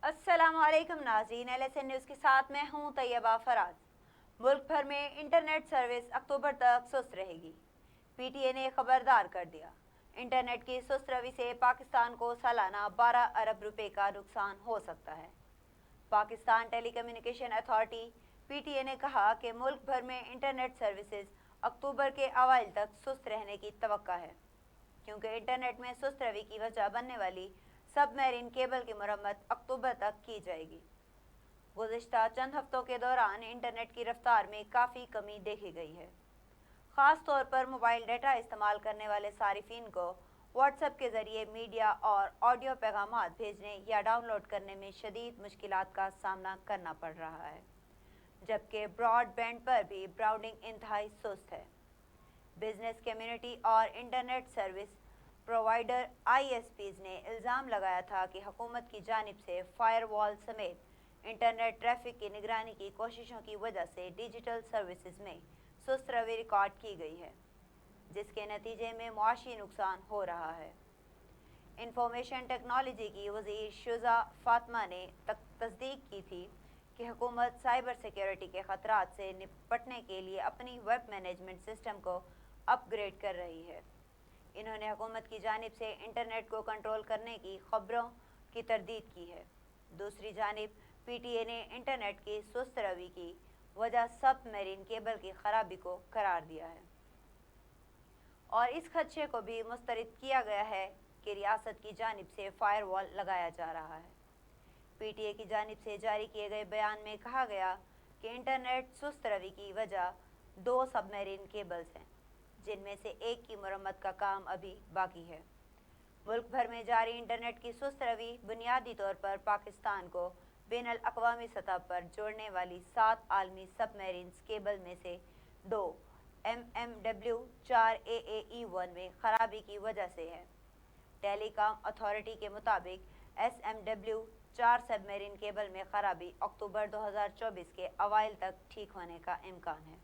अस्सलाम वालेकुम नाज़रीन, LSN न्यूज़ के साथ मैं हूं तैयबा फराज। मुल्क भर में इंटरनेट सर्विस अक्टूबर तक सुस्त रहेगी। PTA ने खबरदार कर दिया। इंटरनेट की सुस्त रवि से पाकिस्तान को सालाना 12 अरब रुपए का नुकसान हो सकता है। पाकिस्तान टेलीकम्युनिकेशन अथॉरिटी PTA ने कहा कि मुल्क भर में इंटरनेट सर्विसेज अक्टूबर के अवाइल तक सुस्त रहने की तवक्का है, क्योंकि इंटरनेट में सुस्त रवि की वजह बनने वाली सबमरीन केबल की मरम्मत अक्टूबर तक की जाएगी। गुज़िश्ता चंद हफ्तों के दौरान इंटरनेट की रफ्तार में काफ़ी कमी देखी गई है। ख़ास तौर पर मोबाइल डेटा इस्तेमाल करने वाले सारिफिन को व्हाट्सएप के ज़रिए मीडिया और ऑडियो पैगामात भेजने या डाउनलोड करने में शदीद मुश्किलात का सामना करना पड़ रहा है, जबकि ब्रॉडबैंड पर भी ब्राउजिंग इंतहाई सुस्त है। बिजनेस कम्युनिटी और इंटरनेट सर्विस प्रोवाइडर ISPs ने इल्ज़ाम लगाया था कि हुकूमत की जानिब से फायरवॉल समेत इंटरनेट ट्रैफिक की निगरानी की कोशिशों की वजह से डिजिटल सर्विसेज में सुस्त रवि रिकॉर्ड की गई है, जिसके नतीजे में मुआशी नुकसान हो रहा है। इंफॉर्मेशन टेक्नोलॉजी की वज़ीर शुजा फातिमा ने तस्दीक की थी कि हुकूमत साइबर सिक्योरिटी के ख़तरात से निपटने के लिए अपनी वेब मैनेजमेंट सिस्टम को अपग्रेड कर रही है। इन्होंने हुकूमत की जानिब से इंटरनेट को कंट्रोल करने की खबरों की तरदीद की है। दूसरी जानिब PTA ने इंटरनेट की सुस्त रवि की वजह सबमरीन केबल की खराबी को करार दिया है और इस खदशे को भी मुस्तरद किया गया है कि रियासत की जानिब से फायरवॉल लगाया जा रहा है। PTA की जानिब से जारी किए गए बयान में कहा गया कि इंटरनेट सुस्त रवि की वजह 2 सबमरीन केबल्स हैं, जिनमें से एक की मरम्मत का काम अभी बाकी है। मुल्क भर में जारी इंटरनेट की सुस्त रवि बुनियादी तौर पर पाकिस्तान को बैनुल अक़वामी सतह पर जोड़ने वाली 7 आलमी सबमरीन केबल में से 2 MMW 4 AAE1 में खराबी की वजह से है। टेलीकॉम अथॉरिटी के मुताबिक SMW 4 सबमरीन केबल में खराबी अक्टूबर 2024 के अवाइल तक ठीक होने का इम्कान है।